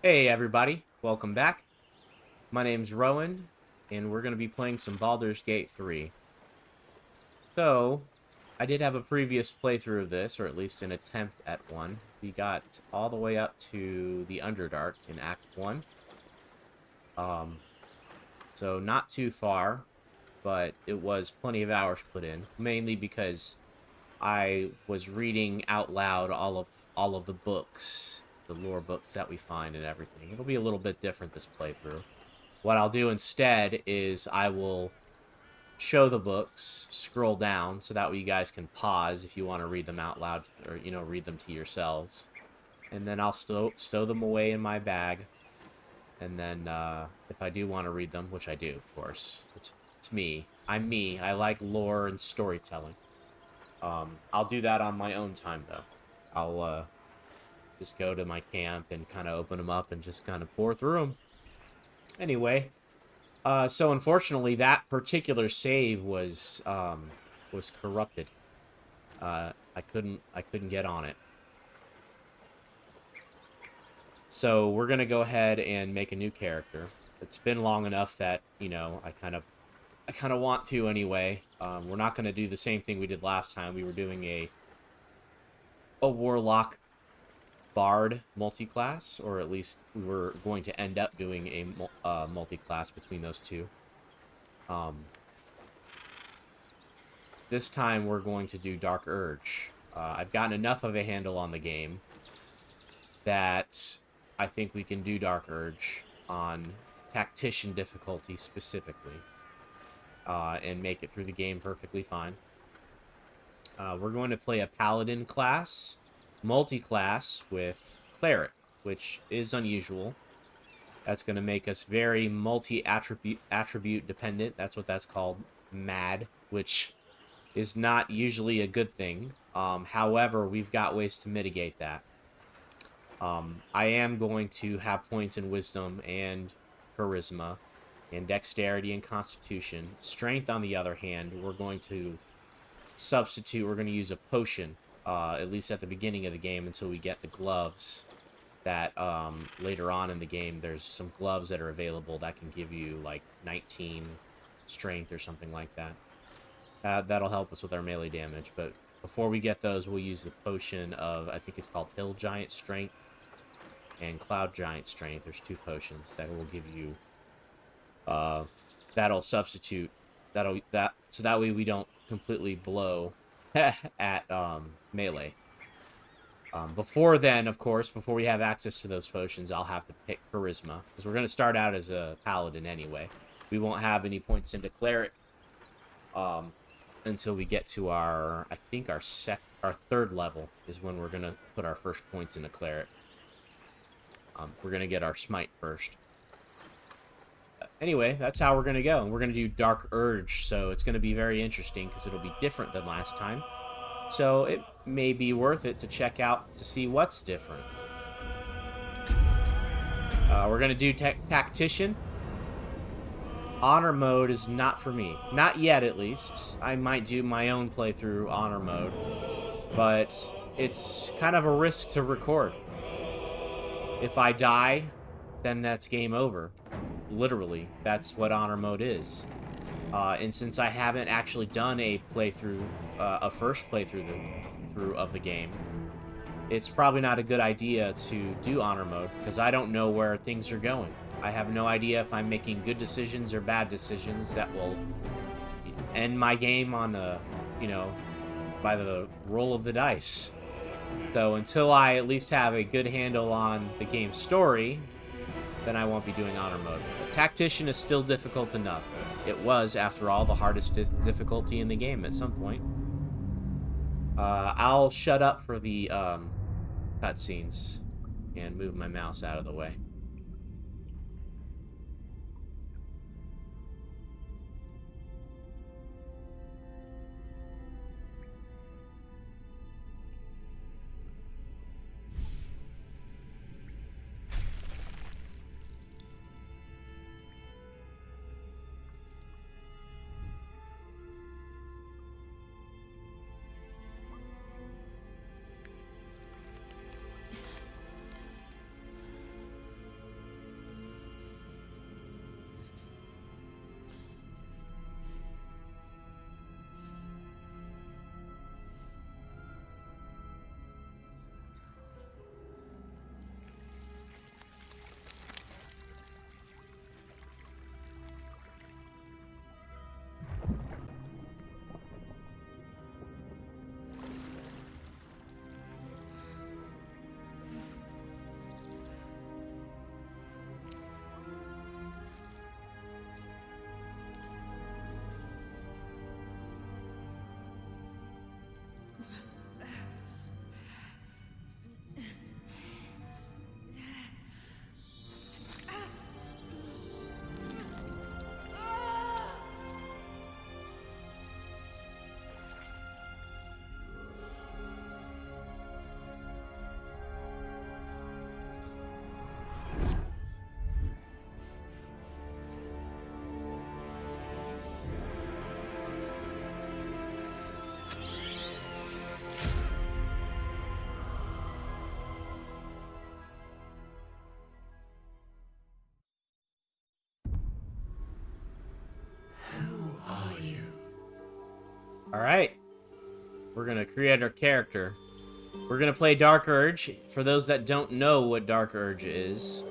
Hey everybody, welcome back. My name's Rowan, and we're going to be playing some Baldur's Gate 3. So, I did have a previous playthrough of this, or at least an attempt at one. We got all the way up to the Underdark in Act 1. Um, so not too far, but it was plenty of hours put in, mainly because I was reading out loud all of the books, the lore books that we find and everything. It'll be a little bit different this playthrough. What I'll do instead is I will show the books, scroll down, so that way you guys can pause if you want to read them out loud or, read them to yourselves. And then I'll stow them away in my bag. And then if I do want to read them, which I do, of course, it's me. I'm me. I like lore and storytelling. I'll do that on my own time, though. I'll just go to my camp and kind of open them up and just kind of pour through them. Anyway, so unfortunately, that particular save was corrupted. I couldn't get on it. So we're gonna go ahead and make a new character. It's been long enough that I kind of want to anyway. We're not gonna do the same thing we did last time. We were doing a warlock bard multi-class, or at least we were going to end up doing a multi-class between those two. Um, This time we're going to do Dark Urge. I've gotten enough of a handle on the game that I think we can do Dark Urge on Tactician difficulty specifically, and make it through the game perfectly fine. We're going to play a Paladin class, multi-class with Cleric, which is unusual. That's going to make us very multi-attribute dependent. That's what that's called, MAD, which is not usually a good thing. However, we've got ways to mitigate that. I am going to have points in wisdom and charisma and dexterity and constitution. Strength, on the other hand, we're going to substitute. We're going to use a potion, at least at the beginning of the game, until we get the gloves. That later on in the game, there's some gloves that are available that can give you like 19 strength or something like that. That'll help us with our melee damage, but before we get those, we'll use the potion of, I think it's called Hill Giant Strength and Cloud Giant Strength. There's two potions that will give you, uh, that'll substitute, so that way we don't completely blow at, melee. Before then, of course, before we have access to those potions, I'll have to pick Charisma, because we're going to start out as a Paladin anyway. We won't have any points into Cleric, um, until we get to our, I think our third level is when we're gonna put our first points in a cleric. We're gonna get our smite first. Anyway, that's how we're gonna go, and we're gonna do Dark Urge, so it's gonna be very interesting because it'll be different than last time. So it may be worth it to check out to see what's different. We're gonna do Tactician. Honor mode is not for me. Not yet, at least. I might do my own playthrough honor mode, but it's kind of a risk to record. If I die, then that's game over. Literally, that's what honor mode is. And since I haven't actually done a playthrough, a first playthrough of the game, it's probably not a good idea to do honor mode because I don't know where things are going. I have no idea if I'm making good decisions or bad decisions that will end my game on the, by the roll of the dice. So until I at least have a good handle on the game's story, then I won't be doing honor mode. But Tactician is still difficult enough. It was, after all, the hardest difficulty in the game at some point. I'll shut up for the cutscenes and move my mouse out of the way. Alright. We're going to create our character. We're going to play Dark Urge. For those that don't know what Dark Urge is,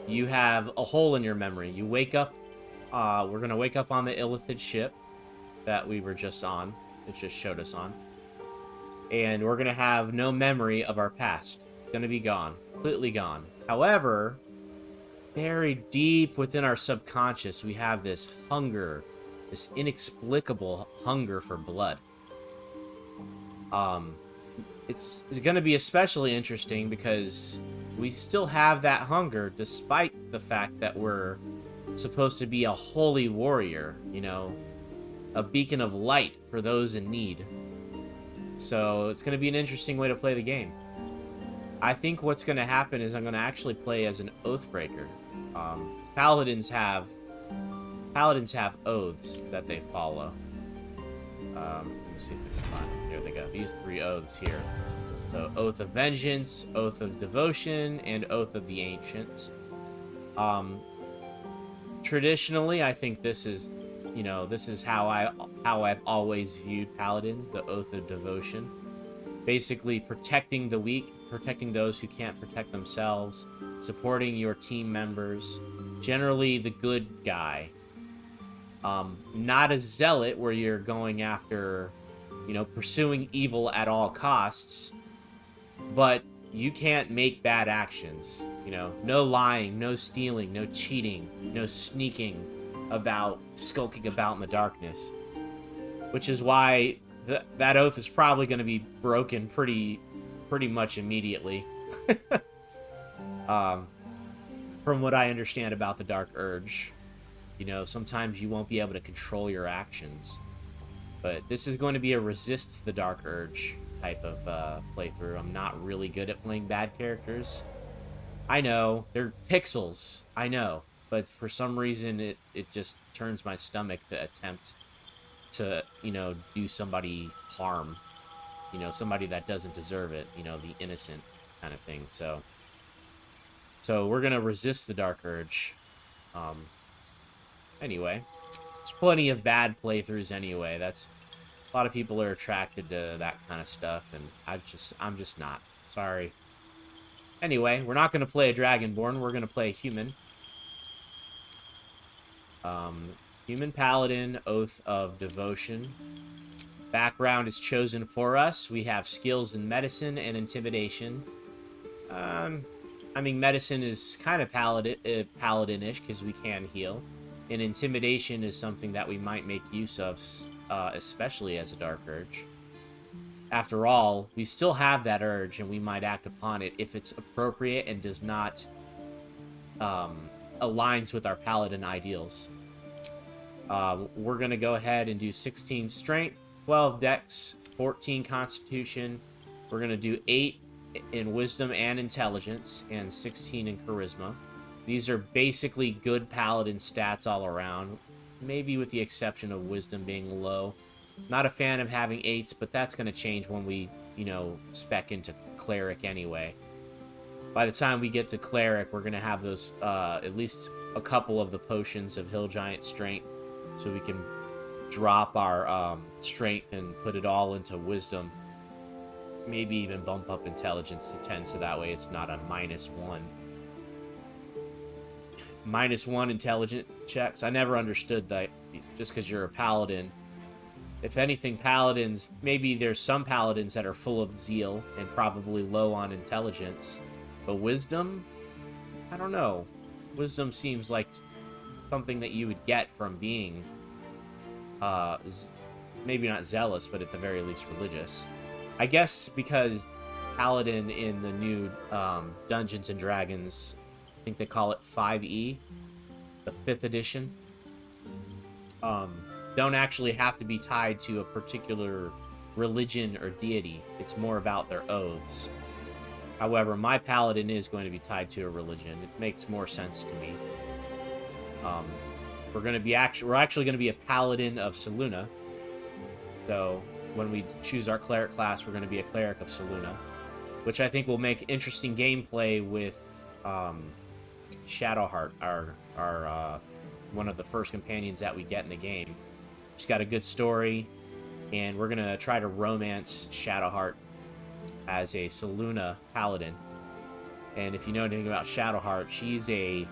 you have a hole in your memory. You wake up. We're going to wake up on the Illithid ship that we were just on. It just showed us on. And we're going to have no memory of our past. It's going to be gone. Completely gone. However, buried deep within our subconscious, we have this hunger. This inexplicable hunger for blood. It's going to be especially interesting because we still have that hunger despite the fact that we're supposed to be a holy warrior, you know, a beacon of light for those in need. So it's going to be an interesting way to play the game. I think what's going to happen is I'm going to actually play as an Oathbreaker. Paladins have oaths that they follow. Let me see if we can find them. Here they go. These 3 oaths here. So, Oath of Vengeance, Oath of Devotion, and Oath of the Ancients. Traditionally, I think this is, you know, this is how I've always viewed Paladins, the Oath of Devotion. Basically, protecting the weak, protecting those who can't protect themselves, supporting your team members, generally the good guy. Not a zealot where you're going after, you know, pursuing evil at all costs, but you can't make bad actions. You know, no lying, no stealing, no cheating, no sneaking about, skulking about in the darkness. Which is why that oath is probably going to be broken pretty much immediately. From what I understand about the Dark Urge. You know, sometimes you won't be able to control your actions. But this is going to be a resist the Dark Urge type of playthrough. I'm not really good at playing bad characters. I know, they're pixels. I know. But for some reason, it just turns my stomach to attempt to, you know, do somebody harm. You know, somebody that doesn't deserve it. You know, the innocent kind of thing. So we're going to resist the Dark Urge. Anyway, there's plenty of bad playthroughs anyway. That's a lot of people are attracted to that kind of stuff, and I'm just not. Sorry. Anyway, we're not going to play a Dragonborn. We're going to play a human. Human Paladin, Oath of Devotion. Background is chosen for us. We have skills in medicine and intimidation. I mean, medicine is kind of paladin-ish because we can heal. And intimidation is something that we might make use of, especially as a Dark Urge. After all, we still have that urge, and we might act upon it if it's appropriate and does not aligns with our Paladin ideals. We're going to go ahead and do 16 Strength, 12 Dex, 14 Constitution. We're going to do 8 in Wisdom and Intelligence, and 16 in Charisma. These are basically good Paladin stats all around, maybe with the exception of Wisdom being low. Not a fan of having 8s, but that's going to change when we, you know, spec into Cleric anyway. By the time we get to Cleric, we're going to have those, at least a couple of the potions of Hill Giant Strength, so we can drop our Strength and put it all into Wisdom. Maybe even bump up Intelligence to 10, so that way it's not a -1. -1 intelligent checks. I never understood that just because you're a paladin. If anything, paladins, maybe there's some paladins that are full of zeal and probably low on intelligence. But wisdom? I don't know. Wisdom seems like something that you would get from being, maybe not zealous, but at the very least religious. I guess because paladin in the new Dungeons and Dragons, I think they call it 5e, the 5th edition, don't actually have to be tied to a particular religion or deity. It's more about their oaths. However, my paladin is going to be tied to a religion. It makes more sense to me. We're actually going to be a paladin of Selûne. So when we choose our cleric class, we're going to be a cleric of Selûne, which I think will make interesting gameplay with Shadowheart, our one of the first companions that we get in the game. She's got a good story, And we're going to try to romance Shadowheart as a Selûne Paladin. And if you know anything about Shadowheart, she's a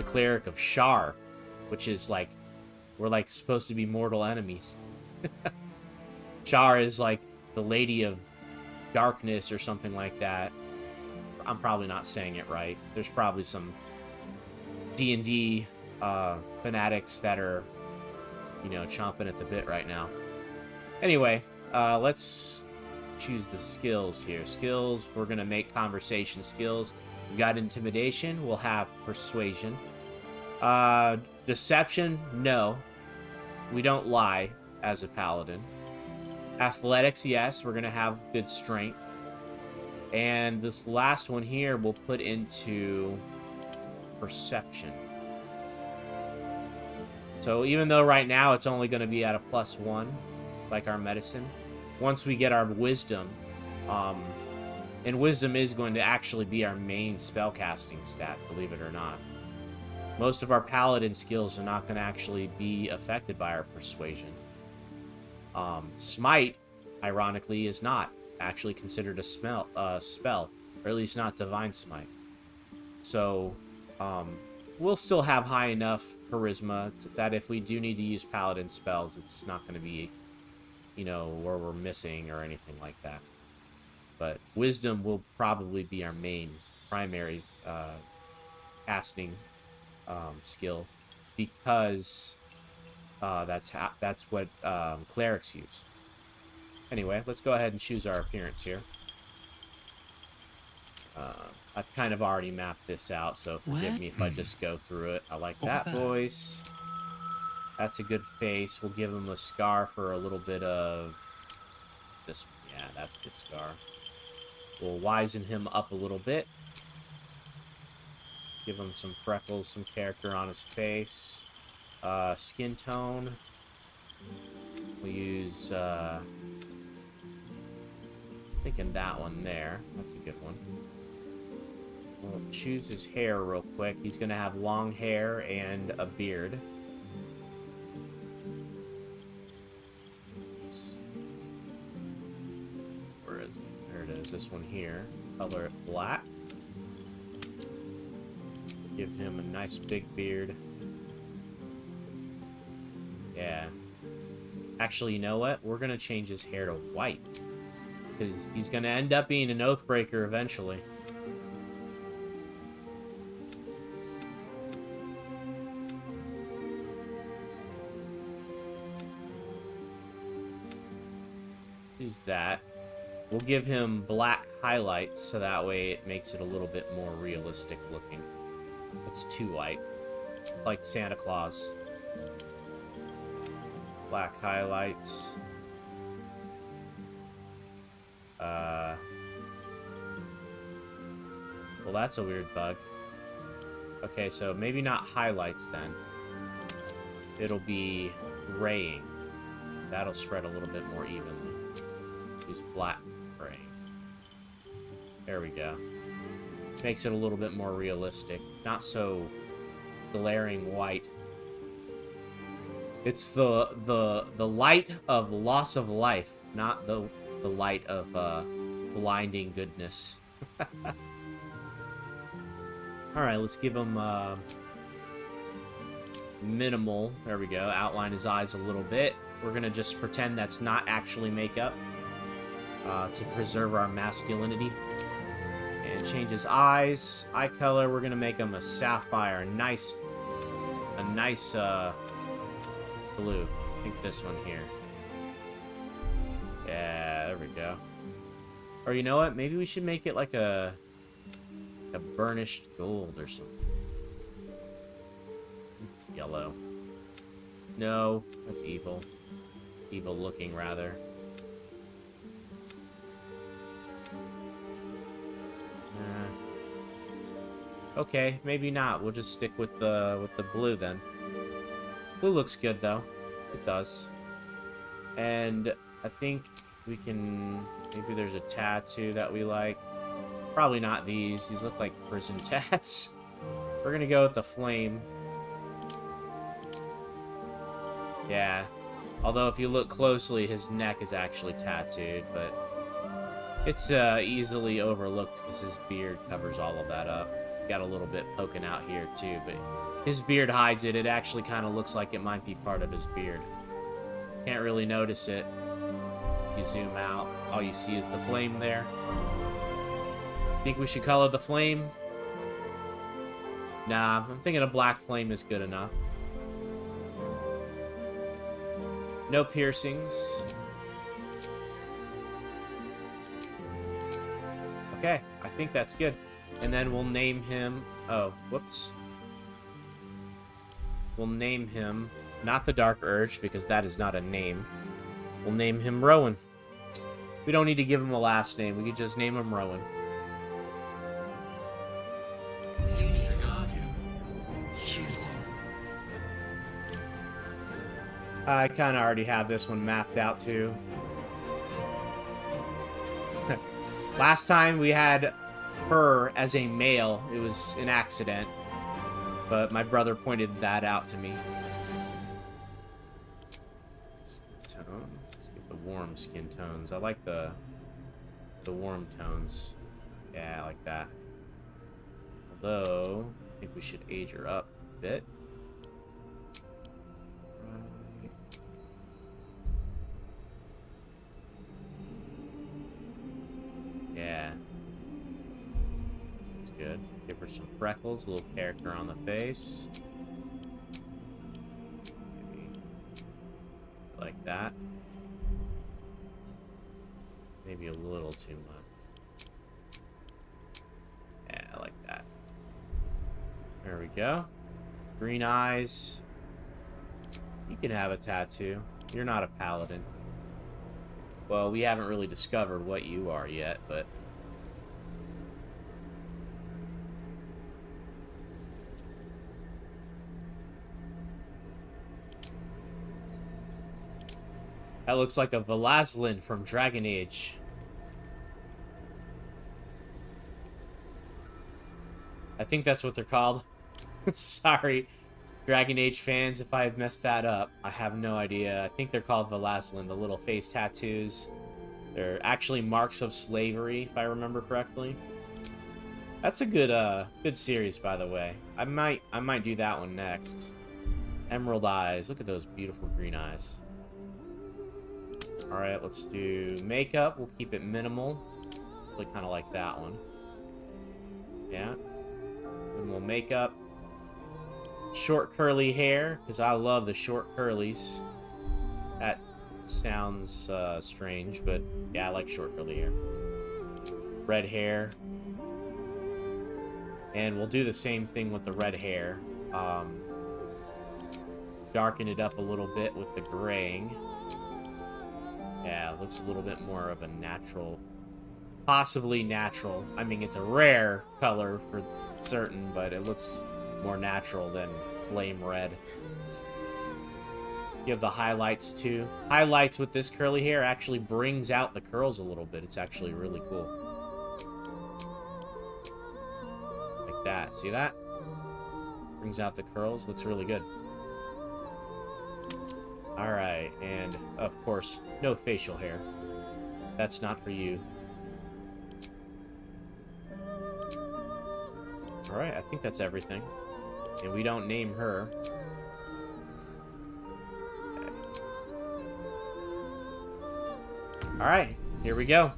cleric of Shar, which is like, we're like supposed to be mortal enemies. Shar is like the Lady of Darkness or something like that. I'm probably not saying it right. There's probably some D&D fanatics that are, you know, chomping at the bit right now. Anyway, let's choose the skills here. Skills, we're going to make conversation skills. We've got intimidation. We'll have persuasion. Deception, no. We don't lie as a paladin. Athletics, yes. We're going to have good strength. And this last one here we'll put into perception. So even though right now it's only going to be at a +1, like our medicine, once we get our wisdom, and wisdom is going to actually be our main spellcasting stat, believe it or not. Most of our paladin skills are not going to actually be affected by our persuasion. Smite, ironically, is not actually considered a spell, or at least not divine smite. So, we'll still have high enough charisma that if we do need to use paladin spells, it's not going to be, you know, where we're missing or anything like that. But wisdom will probably be our main primary casting skill, because that's what clerics use. Anyway, let's go ahead and choose our appearance here. I've kind of already mapped this out, so forgive me if I just go through it. I like that voice. That's a good face. We'll give him a scar for a little bit of this. Yeah, that's a good scar. We'll wisen him up a little bit. Give him some freckles, some character on his face. Skin tone. We'll use, thinking that one there. That's a good one. We'll choose his hair real quick. He's going to have long hair and a beard. Where is it? There it is. This one here. Color it black. Give him a nice big beard. Yeah. Actually, you know what? We're going to change his hair to white. Because he's going to end up being an Oathbreaker eventually. Use that. We'll give him black highlights so that way it makes it a little bit more realistic looking. It's too white. Like Santa Claus. Black highlights. Well, that's a weird bug. Okay, so maybe not highlights then. It'll be graying. That'll spread a little bit more evenly. Use black graying. There we go. Makes it a little bit more realistic. Not so glaring white. It's the light of loss of life, not the light of blinding goodness. Alright, let's give him minimal. There we go. Outline his eyes a little bit. We're going to just pretend that's not actually makeup to preserve our masculinity. And change his eyes. Eye color, we're going to make him a sapphire. A nice blue. I think this one here. Yeah, there we go. Or you know what? Maybe we should make it like a burnished gold or something. It's yellow. No, that's evil. Evil looking, rather. Okay, maybe not. We'll just stick with the blue then. Blue looks good though. It does. And I think we can... Maybe there's a tattoo that we like. Probably not these. These look like prison tats. We're gonna go with the flame. Yeah. Although if you look closely, his neck is actually tattooed, but it's easily overlooked because his beard covers all of that up. Got a little bit poking out here too, but his beard hides it. It actually kind of looks like it might be part of his beard. Can't really notice it. If you zoom out, all you see is the flame there. Think we should color the flame? Nah, I'm thinking a black flame is good enough. No piercings. Okay, I think that's good. And then we'll name him... Oh, whoops. We'll name him... Not the Dark Urge, because that is not a name. We'll name him Rowan. We don't need to give him a last name. We could just name him Rowan. You need a guardian. Choose one. I kind of already have this one mapped out, too. Last time we had her as a male. It was an accident. But my brother pointed that out to me. Skin tone. Let's get the warm skin tones. I like the warm tones. Yeah, I like that. Although, I think we should age her up a bit. Yeah. That's good. Give her some freckles, a little character on the face. Maybe like that. Maybe a little too much. Yeah, I like that. There we go. Green eyes. You can have a tattoo. You're not a paladin. Well, we haven't really discovered what you are yet, but... That looks like a Velazlin from Dragon Age. I think that's what they're called. Sorry, Dragon Age fans, if I've messed that up. I have no idea. I think they're called Velazlin, the little face tattoos. They're actually marks of slavery, if I remember correctly. That's a good series, by the way. I might do that one next. Emerald eyes. Look at those beautiful green eyes. Alright, let's do makeup. We'll keep it minimal. Really kind of like that one. Yeah. Then we'll make up short curly hair, because I love the short curlies. That sounds strange, but yeah, I like short curly hair. Red hair. And we'll do the same thing with the red hair. Darken it up a little bit with the graying. Yeah, it looks a little bit more of a natural, possibly natural. I mean, it's a rare color for certain, but it looks more natural than flame red. You have the highlights too. Highlights with this curly hair actually brings out the curls a little bit. It's actually really cool. Like that. See that? Brings out the curls. Looks really good. Alright, and of course, no facial hair. That's not for you. Alright, I think that's everything. And we don't name her. Okay. Alright, here we go.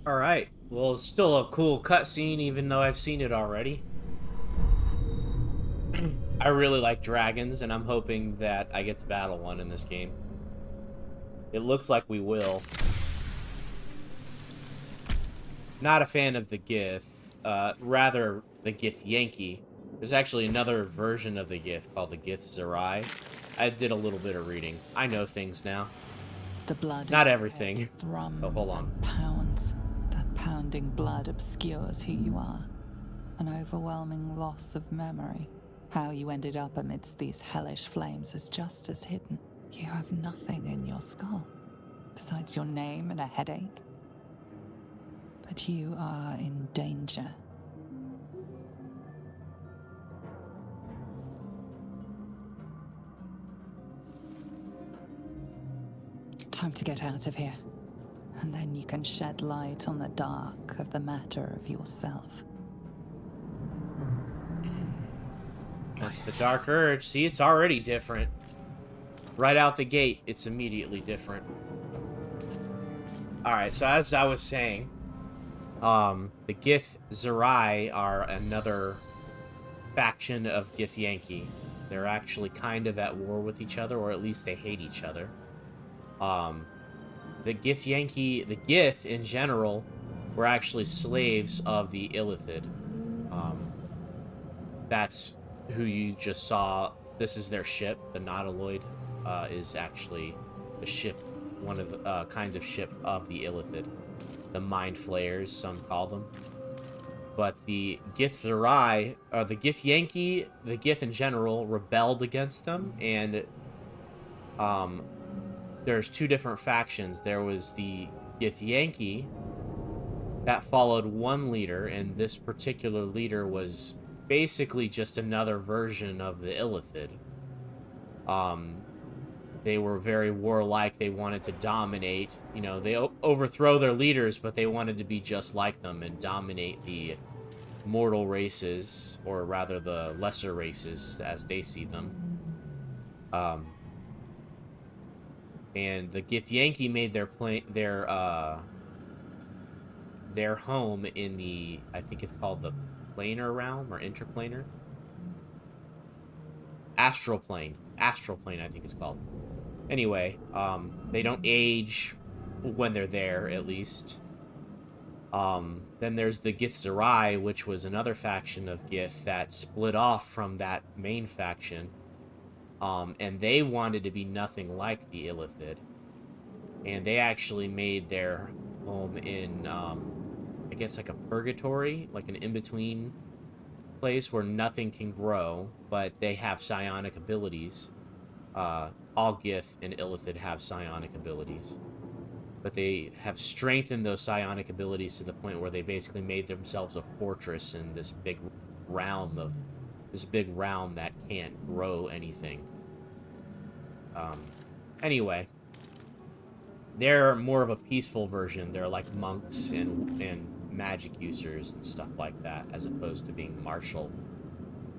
Alright. Well, it's still a cool cutscene, even though I've seen it already. I really like dragons, and I'm hoping that I get to battle one in this game. It looks like we will. Not a fan of the Gith. Rather, the Gith Yankee. There's actually another version of the Gith called the Gith Zerai. I did a little bit of reading. I know things now. The blood Not in your everything. head thrums Oh, hold on. and pounds. That pounding blood obscures who you are. An overwhelming loss of memory. How you ended up amidst these hellish flames is just as hidden. You have nothing in your skull, besides your name and a headache. But you are in danger. Time to get out of here. And then you can shed light on the dark of the matter of yourself. That's the Dark Urge. See, it's already different. Right out the gate, it's immediately different. Alright, so as I was saying, the Gith Zerai are another faction of Gith Yankee. They're actually kind of at war with each other, or at least they hate each other. The Gith Yankee, the Gith in general, were actually slaves of the Illithid. That's who you just saw. This is their ship. The Nautiloid is actually the ship, one of the kinds of ship of the Illithid. The Mind Flayers, some call them. But the Gith Zerai, or the Gith Yankee, the Gith in general, rebelled against them, and there's two different factions. There was the Gith Yankee that followed one leader, and this particular leader was basically just another version of the Illithid. They were very warlike. They wanted to dominate. You know, they overthrow their leaders, but they wanted to be just like them and dominate the mortal races, or rather the lesser races as they see them. And the Gith Yankee made their home in the, I think it's called the planar realm or interplanar. Astral plane, I think it's called. Anyway, they don't age when they're there, at least. Then there's the Gith Zerai, which was another faction of Gith that split off from that main faction. And they wanted to be nothing like the Illithid. And they actually made their home in, I guess, like a purgatory, like an in-between place where nothing can grow, but they have psionic abilities. All Gith and Illithid have psionic abilities. But they have strengthened those psionic abilities to the point where they basically made themselves a fortress in this big realm that can't grow anything. Anyway, they're more of a peaceful version. They're like monks and magic users and stuff like that, as opposed to being martial.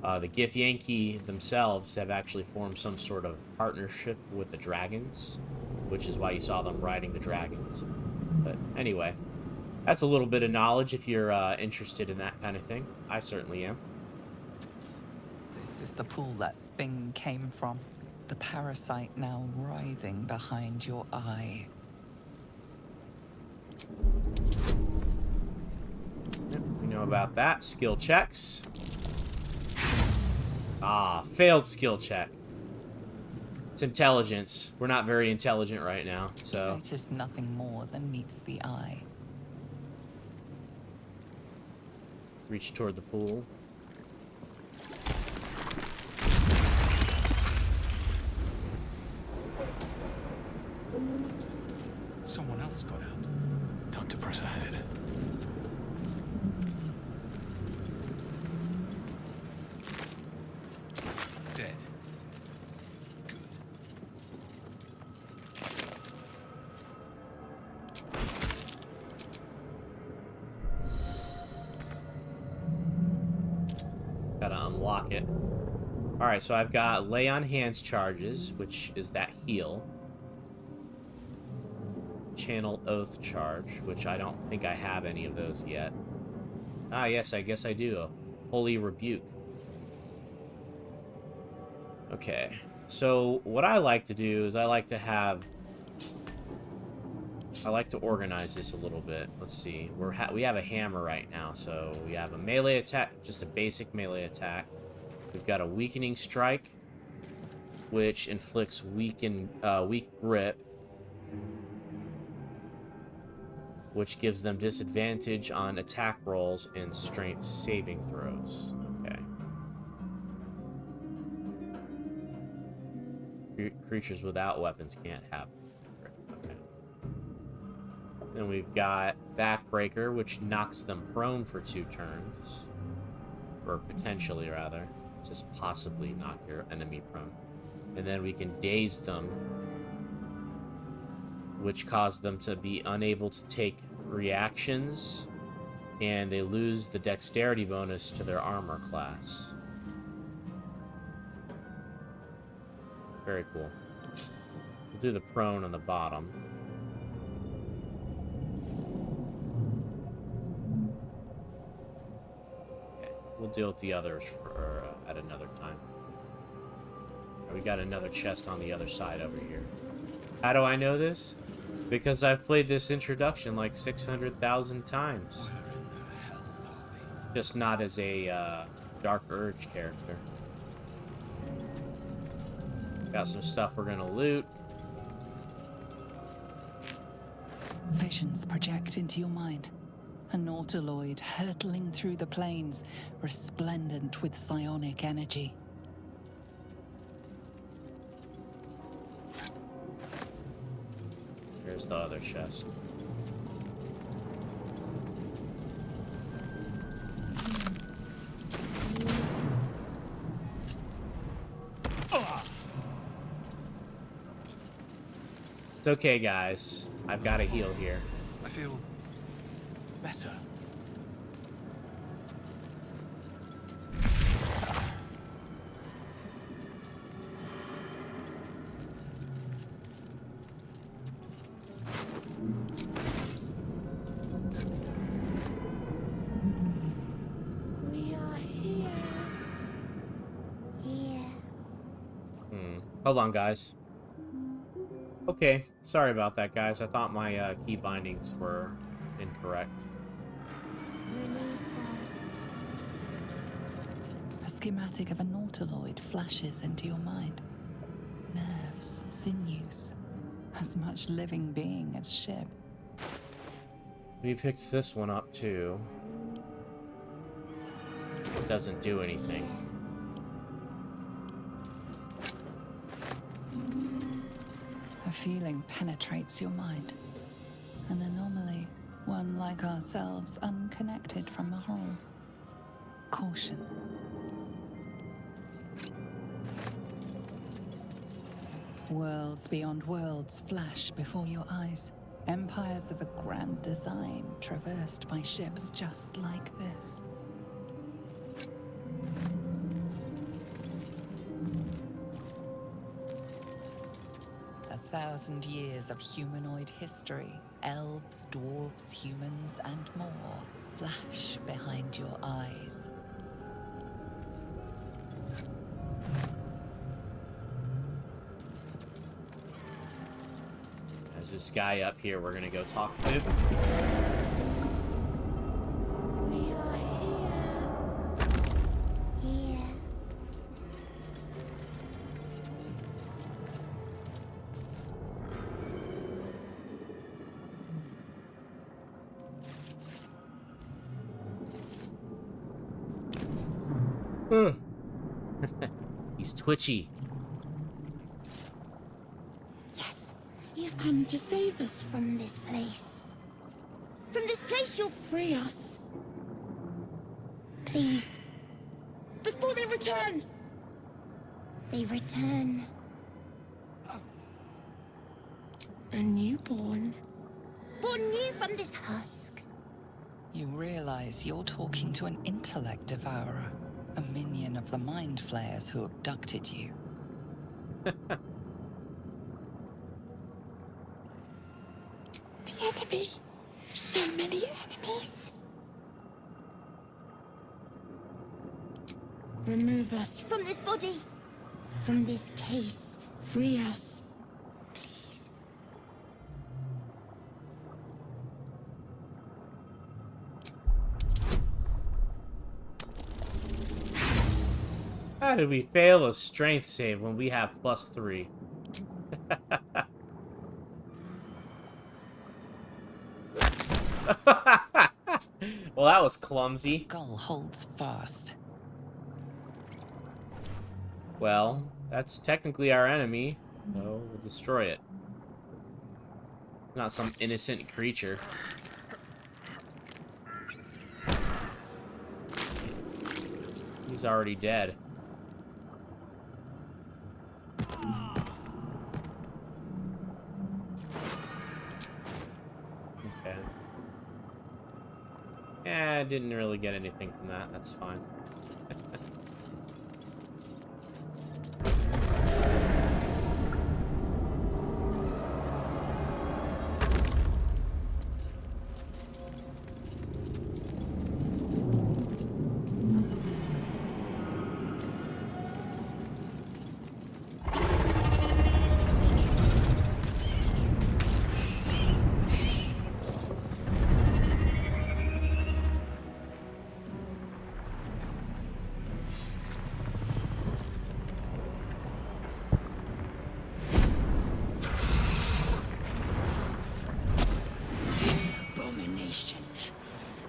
The Gith Yankee themselves have actually formed some sort of partnership with the dragons, which is why you saw them riding the dragons. But anyway, that's a little bit of knowledge if you're interested in that kind of thing. I certainly am. This is the pool that thing came from. The parasite now writhing behind your eye. Yep, we know about that. Skill checks. Ah, failed skill check. It's intelligence. We're not very intelligent right now, so... You notice nothing more than meets the eye. Reach toward the pool. Someone else got out. Time to press ahead. Dead. Good. Gotta unlock it. Alright, so I've got lay on hands charges, which is that heal. channel oath charge, which I don't think I have any of those yet. Ah, yes, I guess I do. A holy rebuke. Okay, so what I like to do is I like to organize this a little bit. Let's see. We have a hammer right now, so we have a melee attack, just a basic melee attack. We've got a weakening strike, which inflicts weak grip, which gives them disadvantage on attack rolls and strength saving throws. Okay. Creatures without weapons can't have grip. Okay. Then we've got Backbreaker, which knocks them prone for 2 turns. Or potentially, rather. Just possibly knock your enemy prone. And then we can daze them, which cause them to be unable to take reactions, and they lose the dexterity bonus to their armor class. Very cool. We'll do the prone on the bottom. Okay, we'll deal with the others at another time. We got another chest on the other side over here. How do I know this? Because I've played this introduction like 600,000 times. Where in the hells are we? Just not as a Dark Urge character. Got some stuff we're gonna loot. Visions project into your mind. A nautiloid hurtling through the plains, resplendent with psionic energy. Here's the other chest. It's okay, guys. I've got a heal here. I feel better. We are here. Here. Hold on, guys. Okay, sorry about that, guys. I thought my key bindings were incorrect. Release us. A schematic of a nautiloid flashes into your mind. Nerves, sinews, as much living being as ship. We picked this one up, too. It doesn't do anything. A feeling penetrates your mind. An anomaly, one like ourselves, unconnected from the whole. Caution. Worlds beyond worlds flash before your eyes. Empires of a grand design traversed by ships just like this. A 1,000 years of humanoid history, elves, dwarves, humans, and more flash behind your eyes. There's this guy up here we're gonna go talk to. We are here. Here. He's twitchy. Yes, you've come to save us from this place. From this place, you'll free us. Please. Before they return. They return. A newborn. Born new from this husk. You realize you're talking to an intellect devourer, a minion of the mind flayers who abducted you. Remove us from this body, from this case. Free us, please. How did we fail a strength save when we have +3? Well, that was clumsy. Skull holds fast. Well, that's technically our enemy, so we'll destroy it. Not some innocent creature. He's already dead. Okay. Yeah, I didn't really get anything from that. That's fine.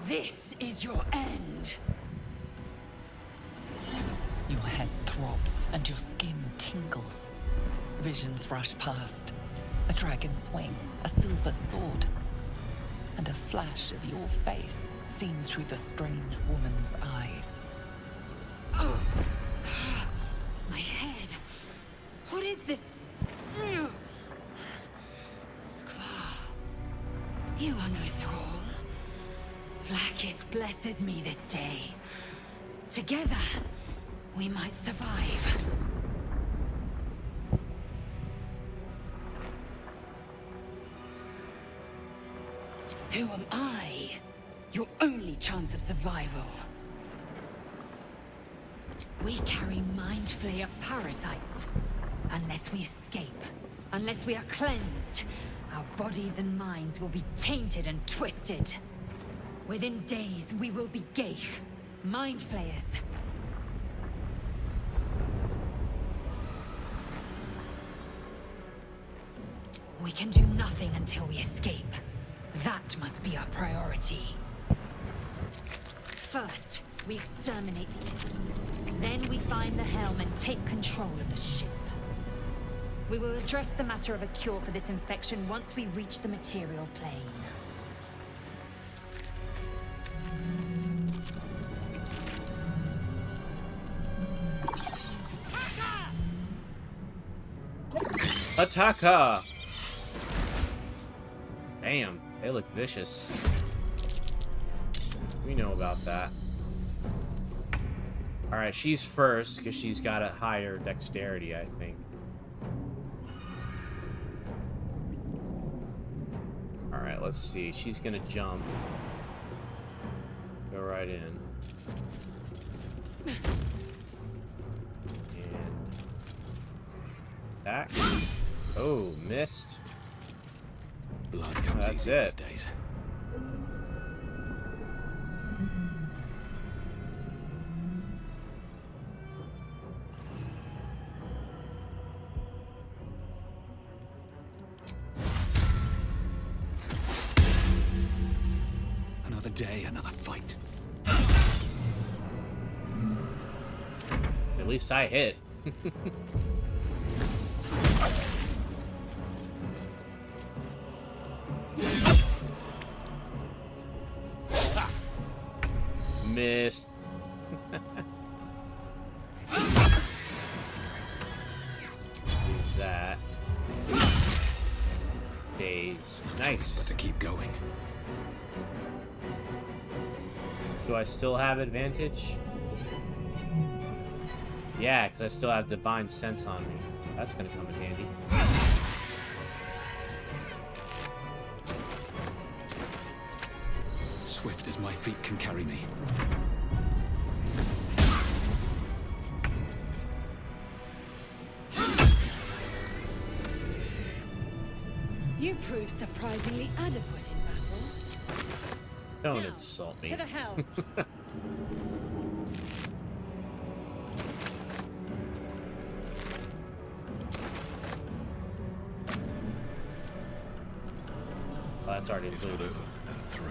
This is your end. Your head throbs and your skin tingles. Visions rush past. A dragon's wing, a silver sword, and a flash of your face seen through the strange woman's eyes. Oh, my head. What is this? Skvar, you are no thrall. Vlaakith blesses me this day. Together, we might survive. Who am I? Your only chance of survival. We carry mind flayer parasites. Unless we escape, unless we are cleansed, our bodies and minds will be tainted and twisted. Within days, we will be Geich, mind flayers. We can do nothing until we escape. That must be our priority. First, we exterminate the imps. Then we find the helm and take control of the ship. We will address the matter of a cure for this infection once we reach the material plane. Attacker! Damn, they look vicious. We know about that. Alright, she's first, because she's got a higher dexterity, I think. Alright, let's see. She's gonna jump. Go right in. And... back. Oh, missed. Blood comes That's easy it. these days. Another day, another fight. At least I hit. Missed. Use that. Dazed. Nice. To keep going. Do I still have advantage? Yeah, because I still have Divine Sense on me. That's going to come in handy. Swift as my feet can carry me. You proved surprisingly adequate in battle. Don't Now, insult me. to the helm. Oh, that's already If not looted. over and through.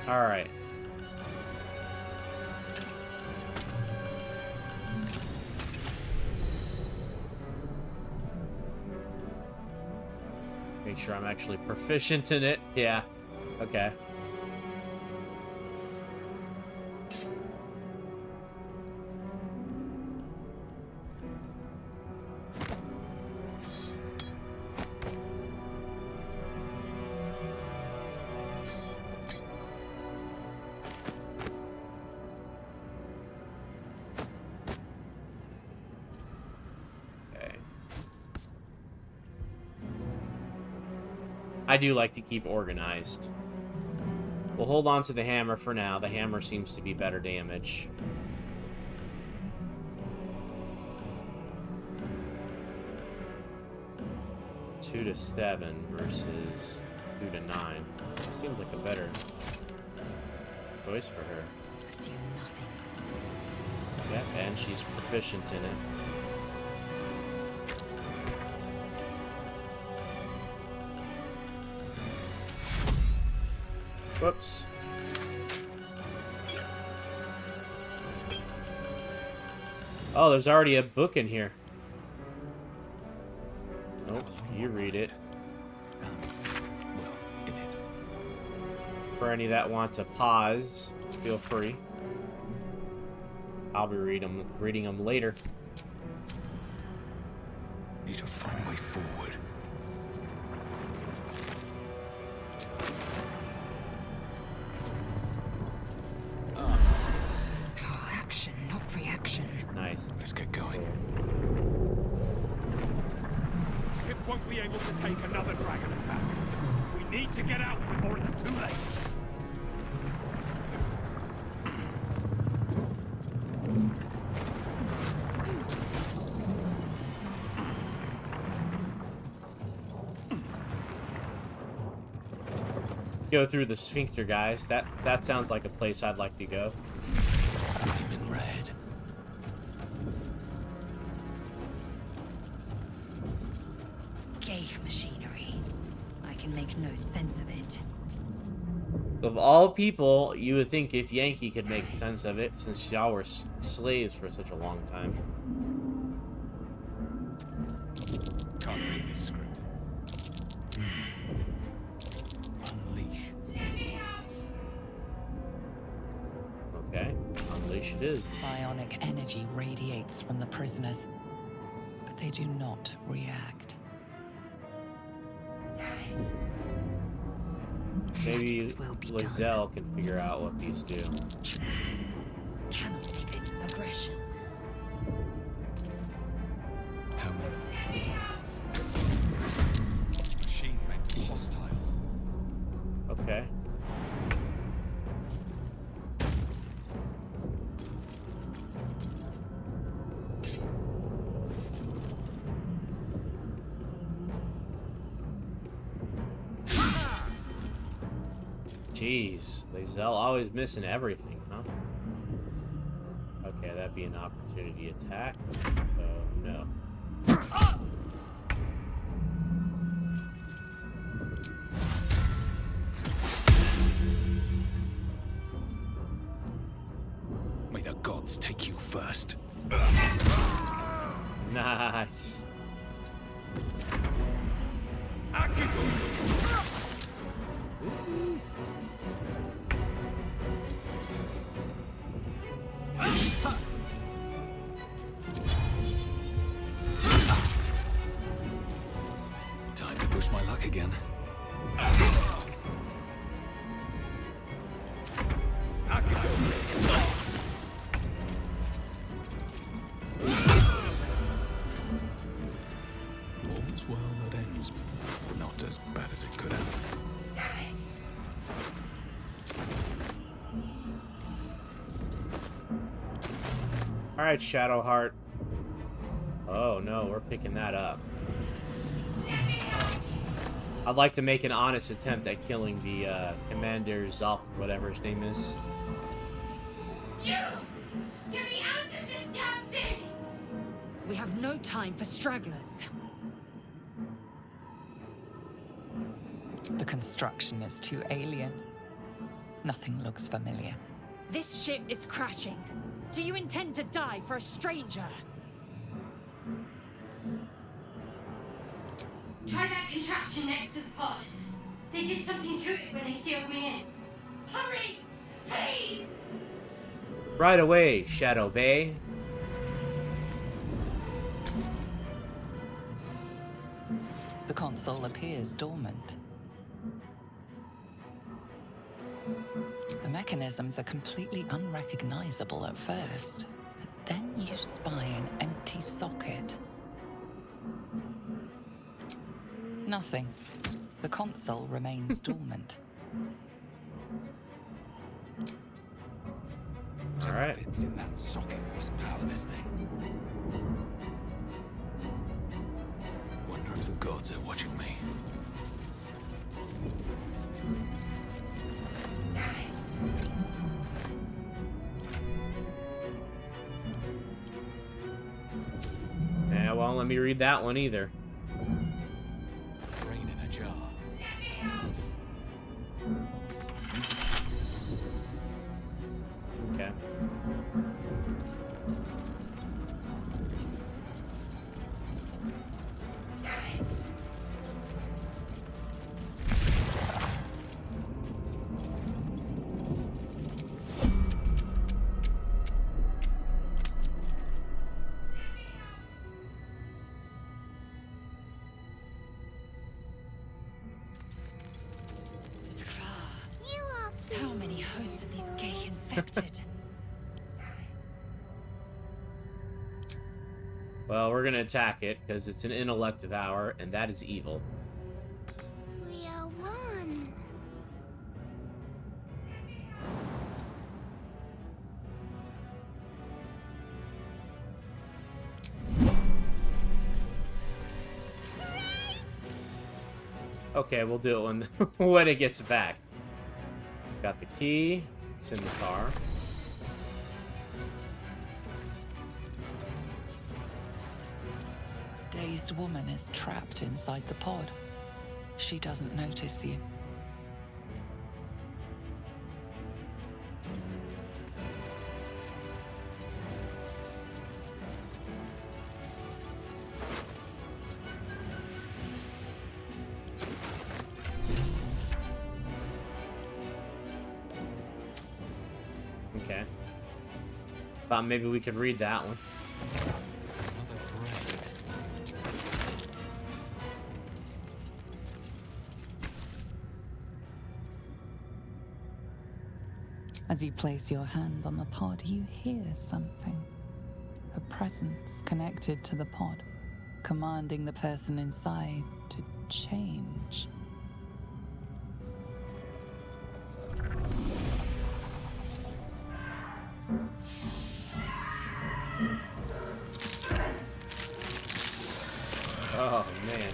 All right. Make sure I'm actually proficient in it. Yeah. Okay. Okay. I do like to keep organized. We'll hold on to the hammer for now. The hammer seems to be better damage. Two to 7 versus 2 to 9. Seems like a better choice for her. Assume nothing. Yep, and she's proficient in it. Whoops. Oh, there's already a book in here. Nope, you read it. Well, in it. For any that want to pause, feel free. I'll be reading them later. Need to find a way forward. Oh, action, not reaction. Nice. Let's get going. Ship won't be able to take another dragon attack. We need to get out before it's too late. Go through the sphincter, guys. That sounds like a place I'd like to go. Diamond red. Ghaik machinery. I can make no sense of it. Of all people, you would think if Yankee could make sense of it, since y'all were slaves for such a long time. Can't read this script. Unleash. Okay, unleash it is. Bionic energy radiates from the prisoners, but they do not react. Maybe Justice will be done. Lizelle can figure out what these do. Cannot make this aggression. How many? Machine meant hostile. Okay. Jeez, Lizelle always missing everything, huh? Okay, that'd be an opportunity attack. So, no. May the gods take you first. Nice. Time to push my luck again. All's well that ends. Not as bad as it could have. Alright, Shadowheart. Oh no, we're picking that up. I'd like to make an honest attempt at killing the Commander Zop, whatever his name is. You! Get me out of this damn thing! We have no time for stragglers. The construction is too alien. Nothing looks familiar. This ship is crashing. Do you intend to die for a stranger? Try that contraption next to the pod. They did something to it when they sealed me in. Hurry! Please! Right away, Shadow Bay. The console appears dormant. The mechanisms are completely unrecognizable at first, but then you spy an empty socket. Nothing. The console remains dormant. Whatever Alright. fits in that socket must power this thing. Wonder if the gods are watching me. Yeah, well, let me read that one either. Brain in a jar. Okay. You are How many hosts of these gay infected? Well, we're gonna attack it, because it's an intellect devour, and that is evil. we are one. Okay, we'll do it when, when it gets back. Got the key. It's in the car. A dazed woman is trapped inside the pod. She doesn't notice you. Okay. Thought maybe we could read that one. Another brain. As you place your hand on the pod, you hear something. A presence connected to the pod, commanding the person inside to change. Oh, man.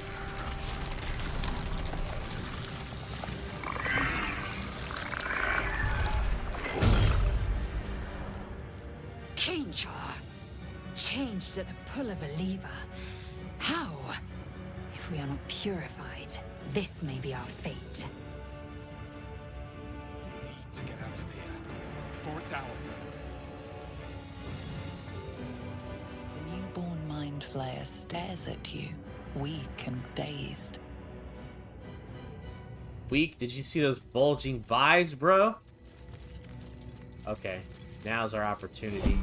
Change her. Changed at the pull of a lever. How? If we are not purified, this may be our fate. Need to get out of here before it's our turn. The newborn mind flayer stares at you, weak and dazed. Weak? Did you see those bulging eyes, bro? Okay, now's our opportunity.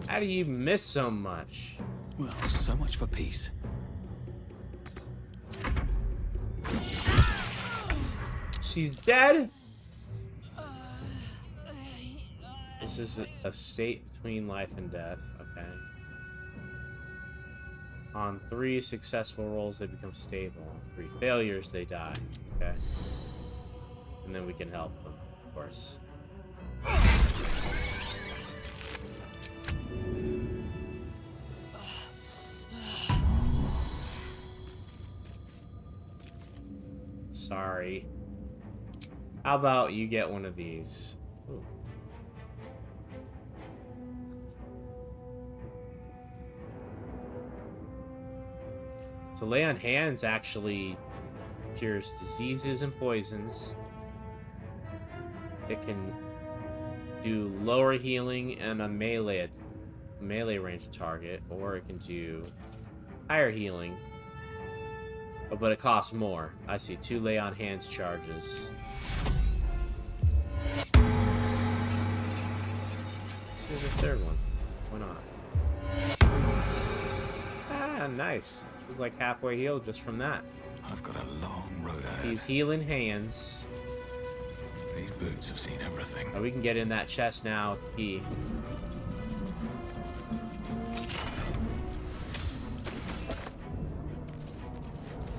How do you miss so much? Well, so much for peace. she's dead? This is a state between life and death. Okay. On 3 successful rolls, they become stable. On 3 failures, they die. Okay. And then we can help them, of course. Sorry. How about you get one of these? Ooh. So lay on hands actually cures diseases and poisons. It can do lower healing and a melee range target, or it can do higher healing. Oh, but it costs more. I see 2 lay on hands charges. Let's do the third one. Why not? Ah, nice. She's like halfway healed just from that. I've got a long road ahead. These healing hands. These boots have seen everything. Oh, we can get in that chest now with the key.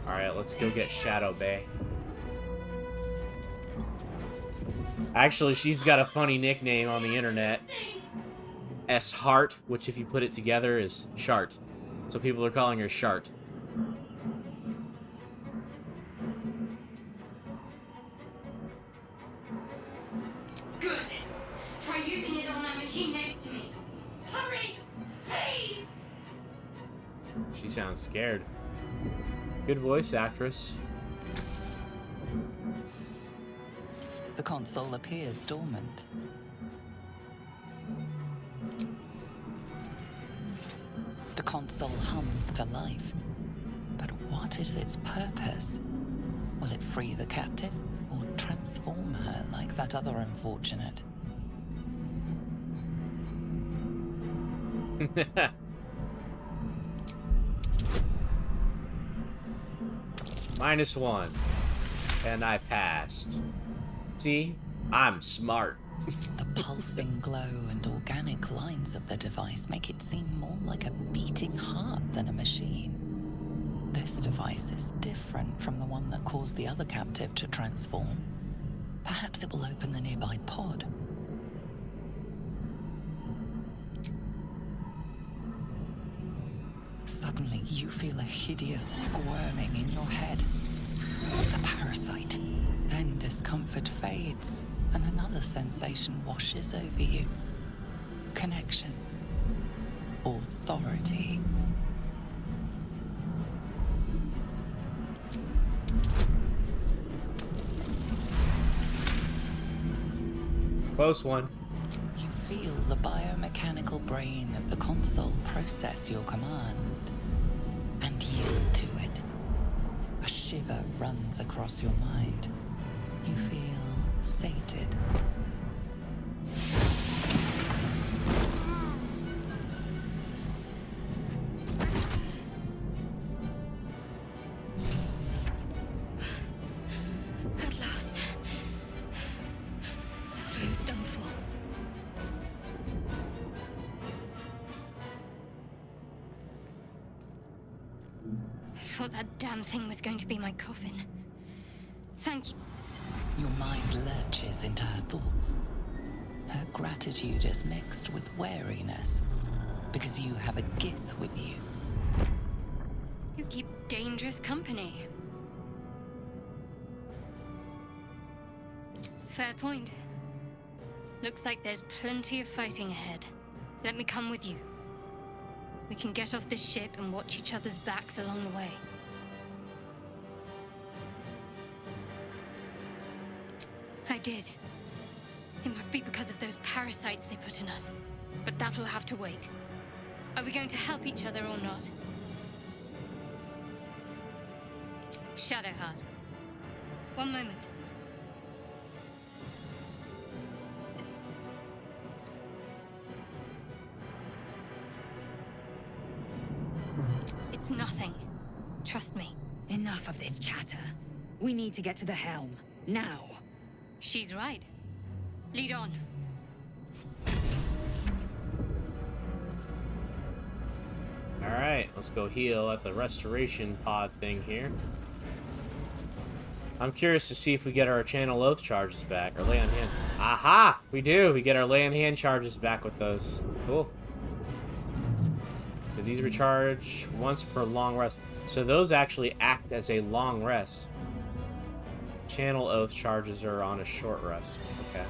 Alright, let's go get Shadow Bay. Actually, she's got a funny nickname on the internet. S-Heart, which if you put it together is Shart. So people are calling her Shart. Good. Try using it on that machine next to me. Hurry! Please! She sounds scared. Good voice actress. The console appears dormant. The console hums to life. But what is its purpose? Will it free the captive or transform her like that other unfortunate? -1. And I passed. See? I'm smart. The pulsing glow and organic lines of the device make it seem more like a beating heart than a machine. This device is different from the one that caused the other captive to transform. Perhaps it will open the nearby pod. Suddenly, you feel a hideous squirming in your head. A parasite. Then discomfort fades, and another sensation washes over you. Connection. Authority. Close one. You feel the biomechanical brain of the console process your command and yield to it. A shiver runs across your mind. You feel sated. At last. Thought I was done for. I thought that damn thing was going to be my coffin. Thank you. Your mind lurches into her thoughts. Her gratitude is mixed with wariness, because you have a Gith with you. You keep dangerous company. Fair point. Looks like there's plenty of fighting ahead. Let me come with you. We can get off this ship and watch each other's backs along the way. I did. It must be because of those parasites they put in us. But that'll have to wait. Are we going to help each other or not? Shadowheart. One moment. It's nothing. Trust me. Enough of this chatter. We need to get to the helm. Now. She's right. Lead on. Alright, let's go heal at the restoration pod thing here. I'm curious to see if we get our channel oath charges back, or lay on hand. Aha! We do! We get our lay on hand charges back with those. Cool. So these recharge once per long rest. So those actually act as a long rest. Channel oath charges are on a short rest. Okay.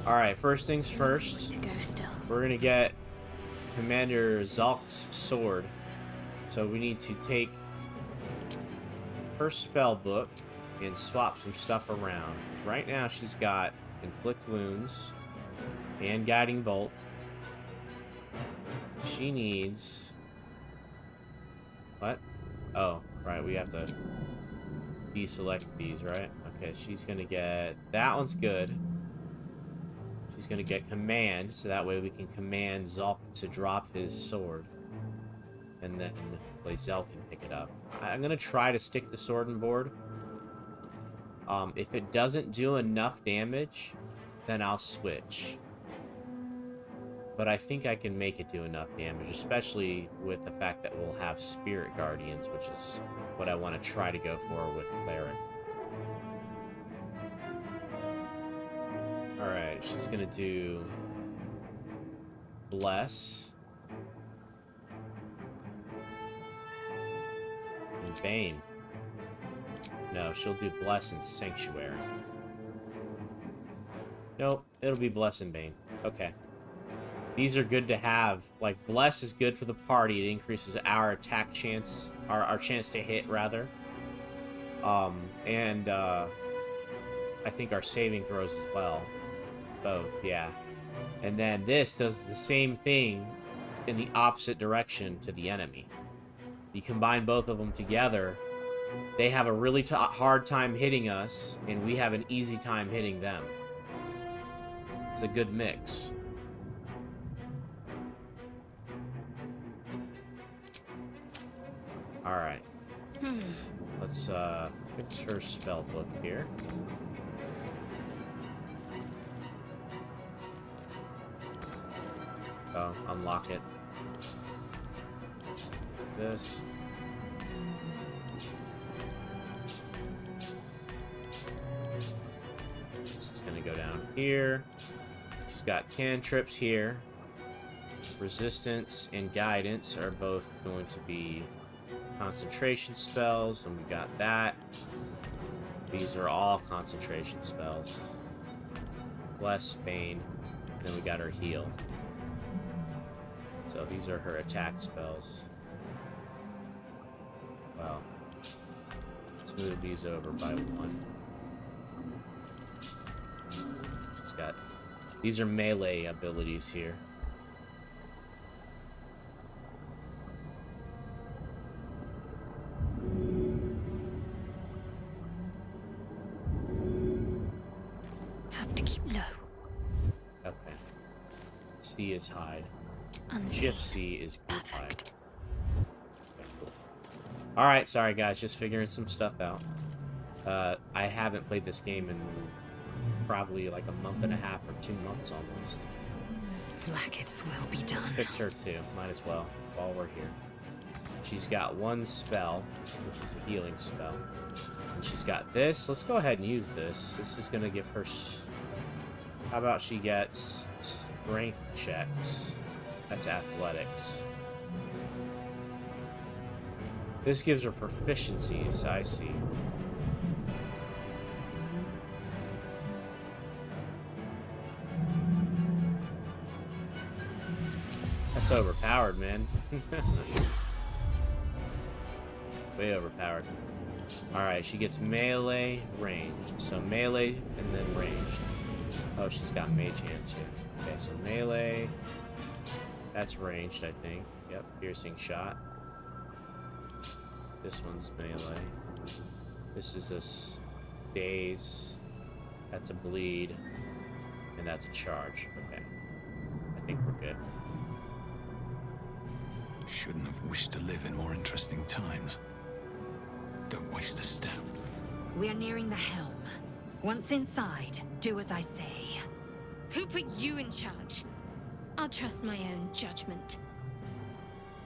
Alright, first things first. To go still. We're gonna get Commander Zalk's sword. So we need to take her spell book and swap some stuff around. Right now she's got Inflict Wounds and Guiding Bolt. She needs... What? Oh, right, we have to deselect these, right? Okay, she's gonna get... That one's good. She's gonna get Command, so that way we can command Zalk to drop his sword. And then Lae'zel can pick it up. I'm gonna try to stick the sword on board. If it doesn't do enough damage, then I'll switch. But I think I can make it do enough damage, especially with the fact that we'll have Spirit Guardians, which is what I want to try to go for with Cleric. Alright, she's gonna do Bless. And Bane. No, she'll do Bless and Sanctuary. Nope, it'll be Bless and Bane. Okay. These are good to have. Like, Bless is good for the party. It increases our attack chance, our chance to hit, rather. I think our saving throws as well. Both, yeah. And then this does the same thing in the opposite direction to the enemy. You combine both of them together, they have a really hard time hitting us, and we have an easy time hitting them. It's a good mix. Alright. Let's fix her spell book here. Oh, unlock it. This. This is gonna go down here. She's got cantrips here. Resistance and guidance are both going to be concentration spells, and we got that. These are all concentration spells. Bless, Bane. Then we got her heal. So these are her attack spells. Well, let's move these over by one. She's got... These are melee abilities here. Have to keep low. Okay. C is hide. Unseen. Shift C is group hide. Perfect. Okay, cool. Alright, sorry guys, just figuring some stuff out. I haven't played this game in probably like a month and a half or 2 months almost. Blackets will be done. Let's fix her too, might as well, while we're here. She's got one spell, which is a healing spell. And she's got this. Let's go ahead and use this. This is gonna give her... How about she gets strength checks? That's athletics. This gives her proficiencies, I see. That's overpowered, man. Way overpowered. Alright, she gets melee, ranged. So melee and then ranged. Oh, she's got mage hand too. Okay, so melee. That's ranged, I think. Yep, piercing shot. This one's melee. This is a daze. That's a bleed. And that's a charge. Okay. I think we're good. Shouldn't have wished to live in more interesting times. Don't waste a step. We're nearing the helm. Once inside, do as I say. Who put you in charge? I'll trust my own judgment.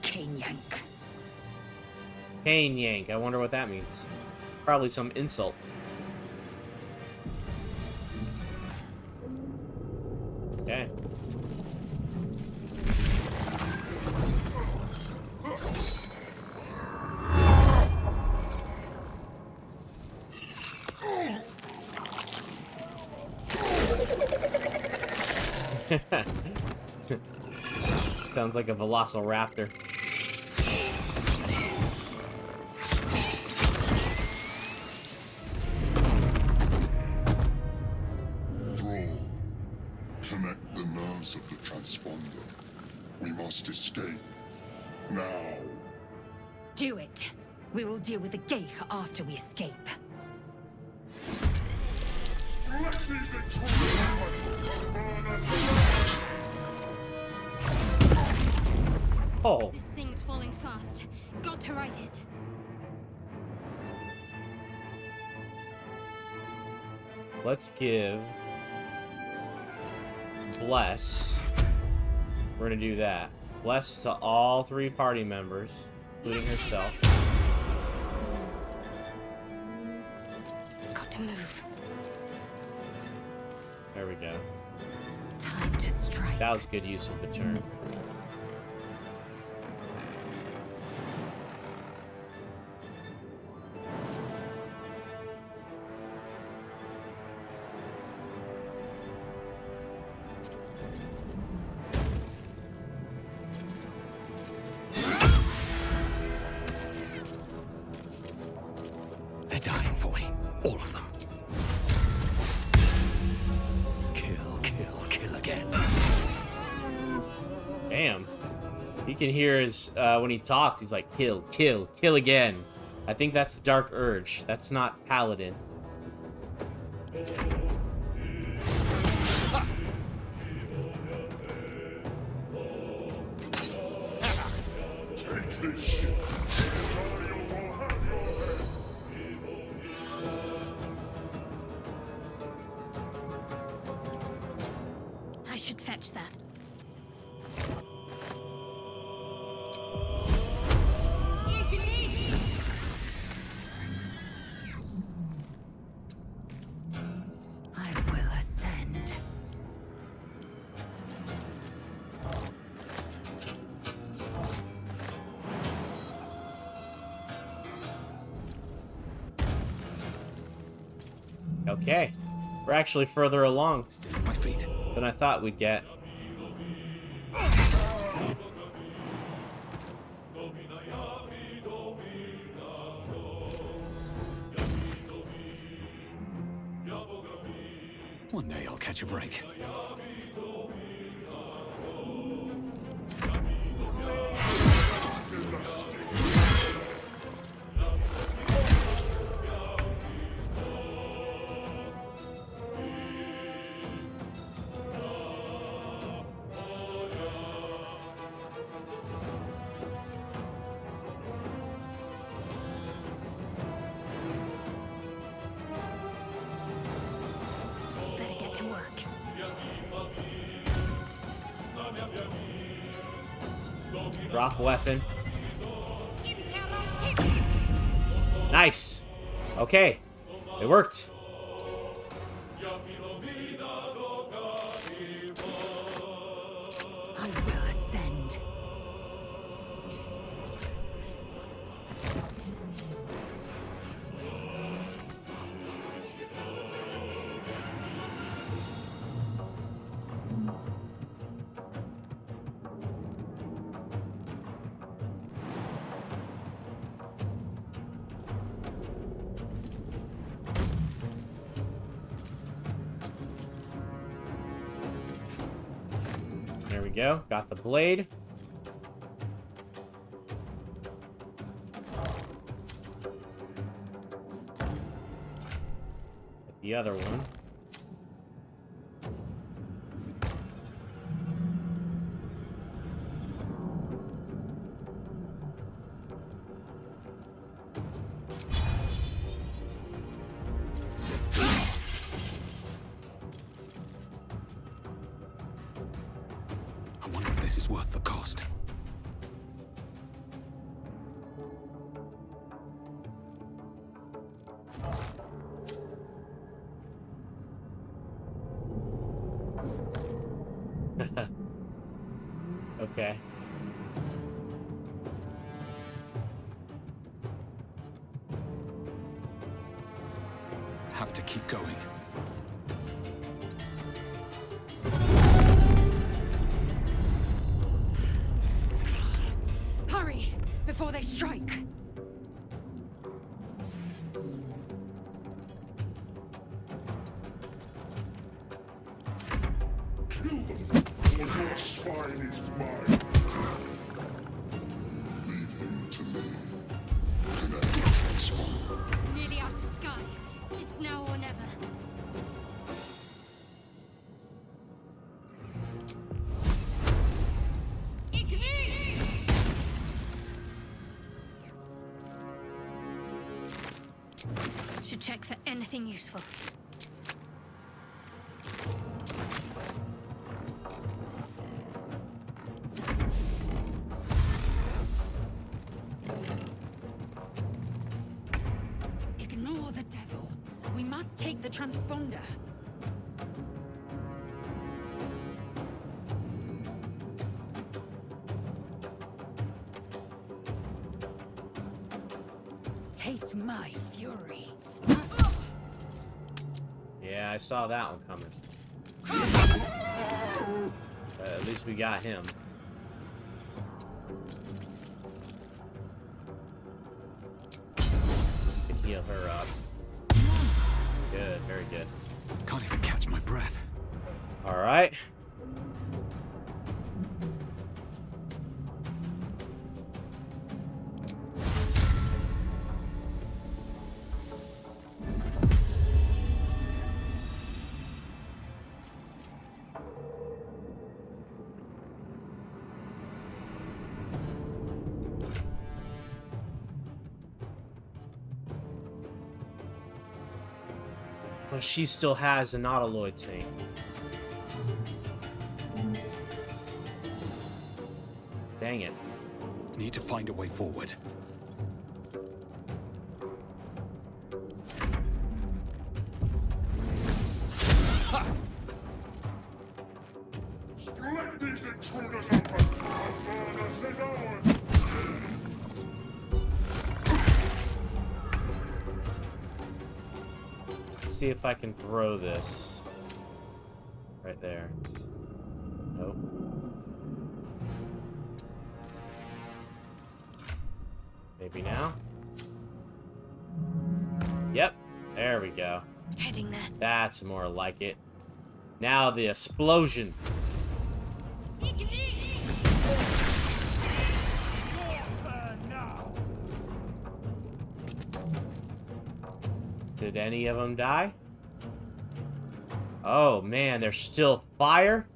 Cane yank. Cane yank. I wonder what that means. Probably some insult. Okay. Sounds like a velociraptor. Draw. Connect the nerves of the transponder. We must escape. Now. Do it. We will deal with the Geich after we escape. Oh. This thing's falling fast. Got to right it. Let's give bless. We're gonna do that. Bless to all 3 party members, including herself. Got to move. There we go. Time to strike. That was good use of the turn. They're dying for me. All of them. Kill, kill, kill again. Damn. You can hear his, when he talks, he's like, kill, kill, kill again. I think that's Dark Urge. That's not Paladin. Take this shit. I should fetch that. I will ascend. Okay. We're actually further along Still on my feet. than I thought we'd get. One day I'll catch a break. Better get to work. Drop weapon. Nice. Okay. It worked. I will ascend. There we go. Got the blade. Get the other one. is worth the cost. Okay. Have to keep going. Hurry, before they strike. Kill them, or your spine is mine. Leave him to me. Connect the transponder. Nearly out of sky. It's now or never. Should check for anything useful. Ignore the devil. We must take the transponder. Taste my fury. Yeah, I saw that one coming. At least we got him. Can heal her up. Good, very good. Can't even catch my breath. All right. Well, she still has an autoloid tank. Dang it. Need to find a way forward. Let these intruders open! Our furnace is ours! See if I can throw this. Right there. Nope. Maybe now? Yep. There we go. Heading there. That's more like it. Now the explosion. Your turn now. Did any of them die? Oh man, there's still fire?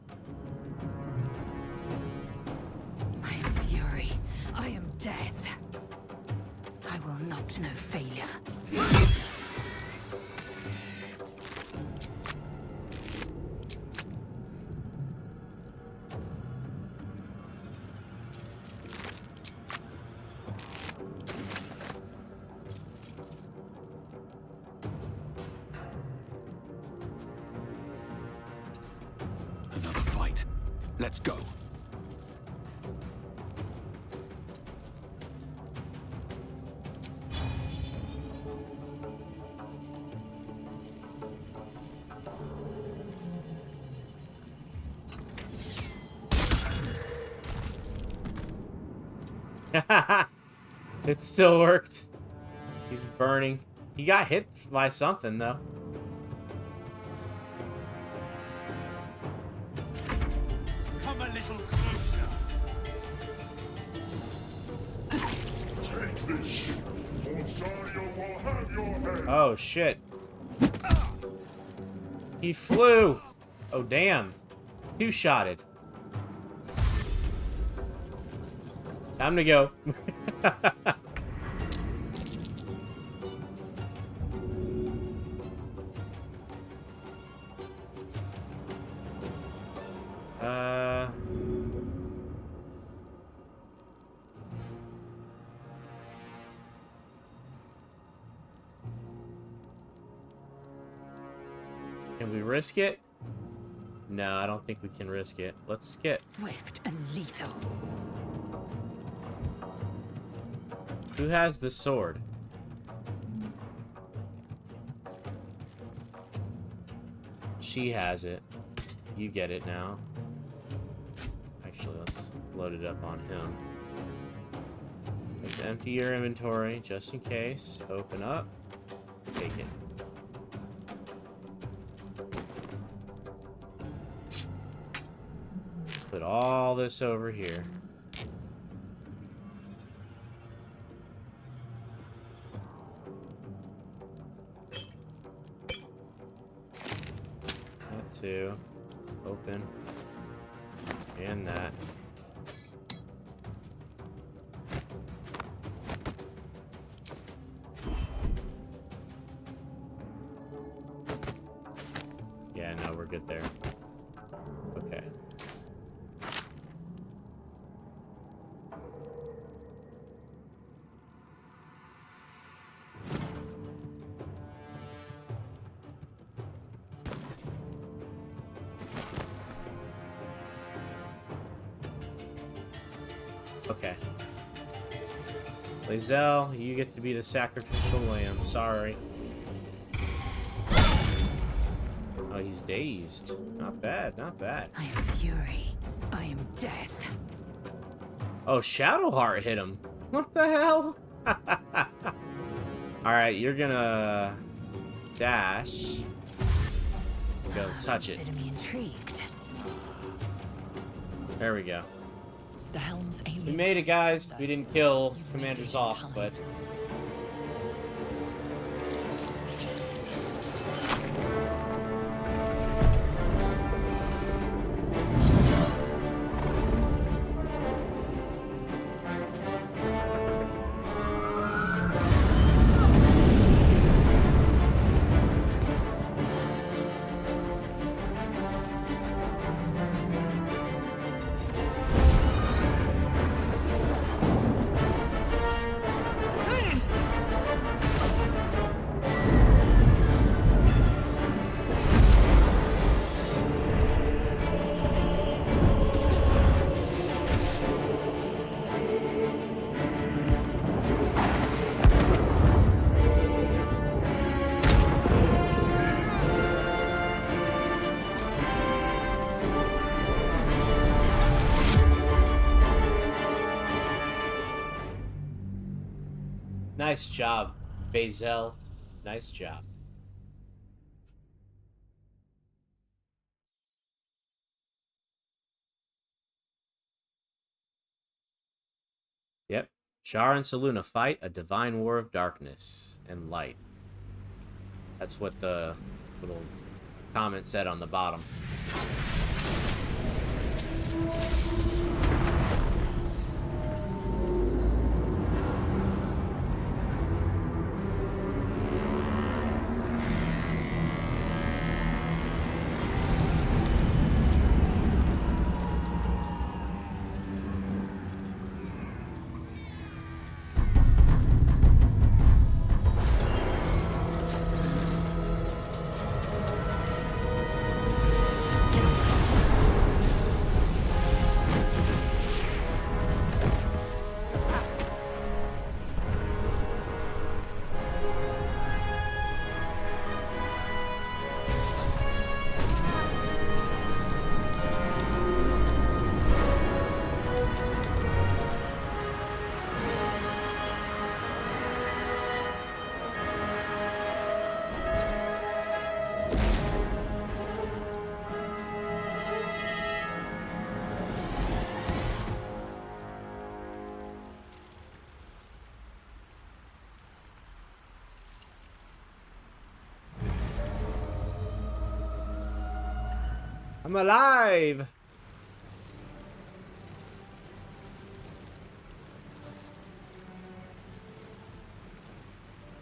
I am fury. I am death. I will not know failure. Another fight. Let's go. It still worked. He's burning. He got hit by something though. Come a little closer. Take this ship, or Zarya will have your head! Oh shit. He flew. Oh damn. Two-shotted. Time to go. Can we risk it? No, I don't think we can risk it. Let's get... Swift and lethal. Who has the sword? She has it. You get it now. Actually, let's load it up on him. Let's empty your inventory just in case. Open up. Take it. Put all this over here. That too. Open. And that. Yeah, no, we're good there. Okay. Okay. Lae'zel, you get to be the sacrificial lamb. Sorry. Oh, he's dazed. Not bad, not bad. I am fury. I am death. Oh, Shadowheart hit him. What the hell? Alright, you're gonna dash. Go touch it. Consider me intrigued. There we go. The helm's alien. We made it, guys. We didn't kill You've Commander made it in Zoth, time. but... Nice job, Bazel. Nice job. Yep. Shar and Selûne fight a divine war of darkness and light. That's what the little comment said on the bottom. I'm alive!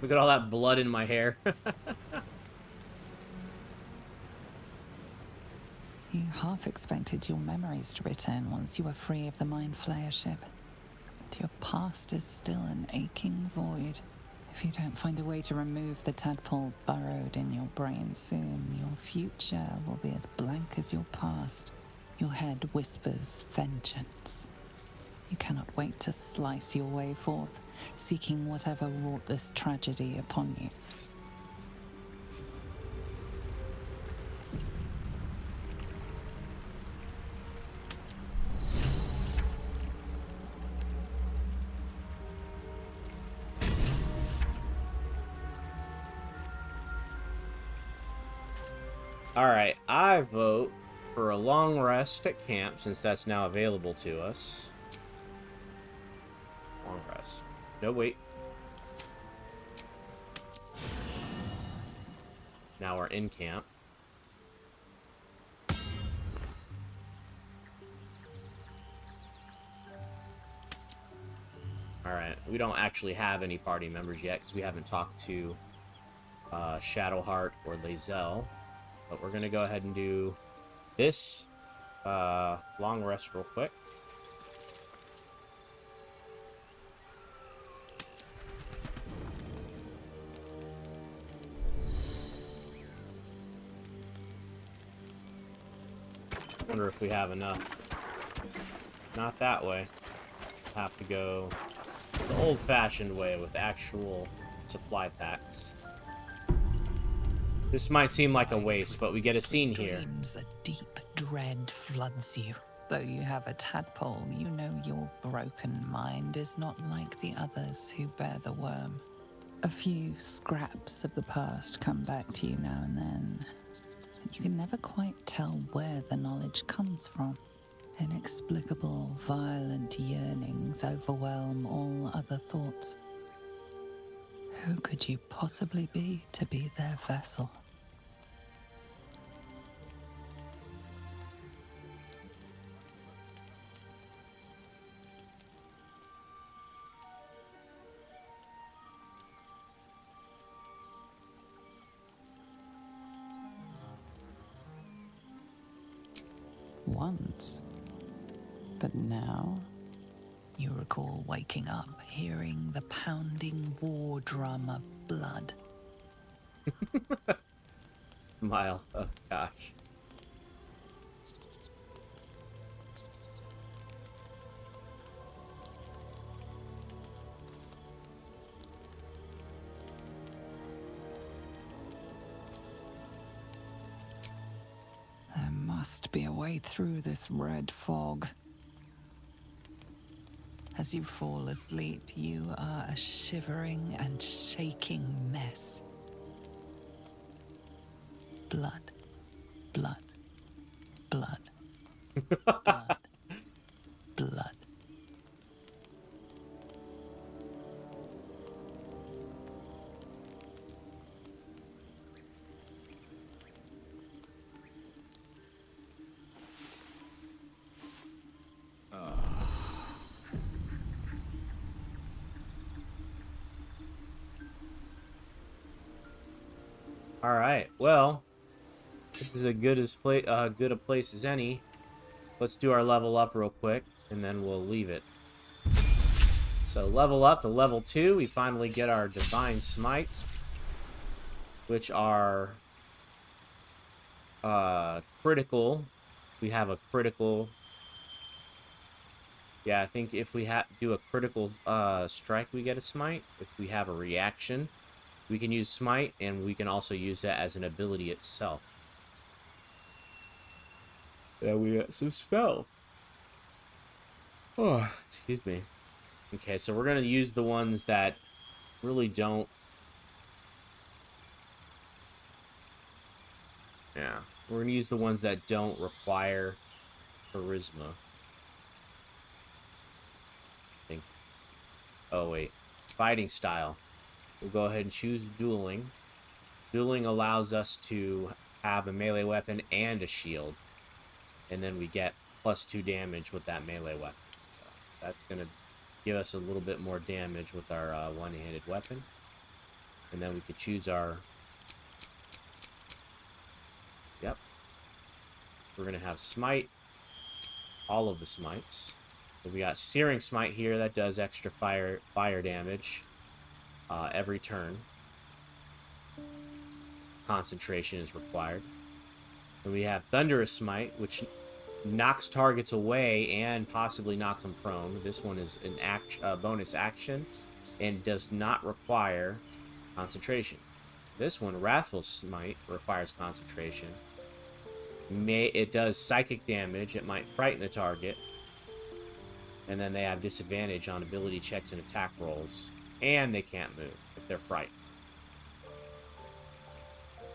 Look at all that blood in my hair. You half expected your memories to return once you were free of the Mind Flayer ship. But your past is still an aching void, If you don't find a way to remove the tadpole burrowed in your brain soon, your future will be as blank as your past. Your head whispers vengeance. You cannot wait to slice your way forth, seeking whatever wrought this tragedy upon you. Alright, I vote for a long rest at camp, since that's now available to us. Long rest. No, wait. Now we're in camp. Alright, we don't actually have any party members yet, because we haven't talked to Shadowheart or Lae'zel. But we're gonna go ahead and do this long rest real quick. Wonder if we have enough. Not that way. We'll have to go the old-fashioned way with actual supply packs. This might seem like a waste, but we get a scene here. Dreams, a deep dread floods you. Though you have a tadpole, you know your broken mind is not like the others who bear the worm. A few scraps of the past come back to you now and then, and you can never quite tell where the knowledge comes from. Inexplicable, violent yearnings overwhelm all other thoughts. Who could you possibly be to be their vessel? Once. But now, you recall waking up, hearing the pounding war drum of blood. Smile. Oh, gosh. There must be a way through this red fog. As you fall asleep, you are a shivering and shaking mess. Blood, blood, blood, blood, blood. All right. Well, this is as good a place as any. Let's do our level up real quick, and then we'll leave it. So level up to level 2. We finally get our divine smites, which are critical. We have a critical. Yeah, I think if we do a critical strike, we get a smite. If we have a reaction, we can use smite, and we can also use that as an ability itself. Yeah, we got some spell. Oh, excuse me. Okay, so we're gonna use the ones that really don't. Yeah, we're gonna use the ones that don't require charisma. I think. Oh wait, fighting style. We'll go ahead and choose dueling. Dueling allows us to have a melee weapon and a shield. And then we get +2 damage with that melee weapon. So that's going to give us a little bit more damage with our one-handed weapon. And then we could choose our... Yep. We're going to have smite. All of the smites. So we got searing smite here that does extra fire damage. every turn. Concentration is required. And we have Thunderous Smite, which knocks targets away and possibly knocks them prone. This one is an bonus action and does not require concentration. This one, Wrathful Smite, requires concentration. It does psychic damage. It might frighten the target. And then they have disadvantage on ability checks and attack rolls. And they can't move if they're frightened.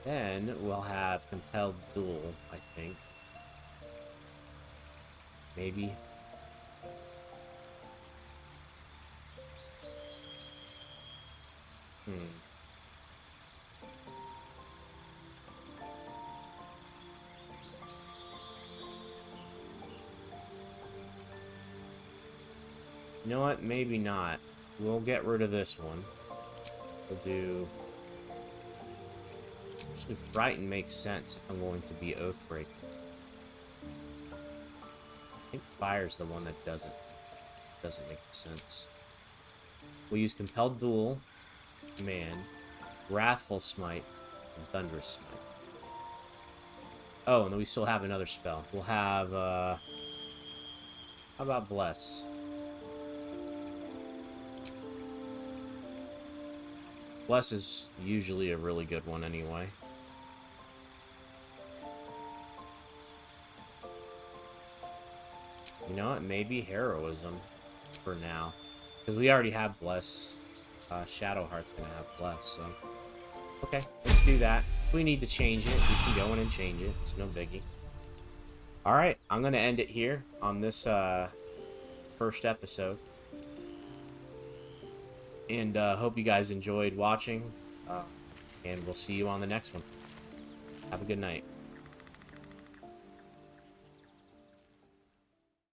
Then we'll have Compelled Duel, I think. Maybe. You know what? Maybe not. We'll get rid of this one. We'll do... Actually, Frighten makes sense if I'm going to be Oathbreaker. I think Fire's the one that doesn't make sense. We'll use Compelled Duel, Command, Wrathful Smite, and Thunderous Smite. Oh, and then we still have another spell. We'll have, how about Bless? Bless is usually a really good one anyway. You know what? Maybe Heroism for now. Because we already have Bless. Shadowheart's going to have Bless, so... Okay, let's do that. If we need to change it, we can go in and change it. It's no biggie. Alright, I'm going to end it here on this first episode. And hope you guys enjoyed watching. And we'll see you on the next one. Have a good night.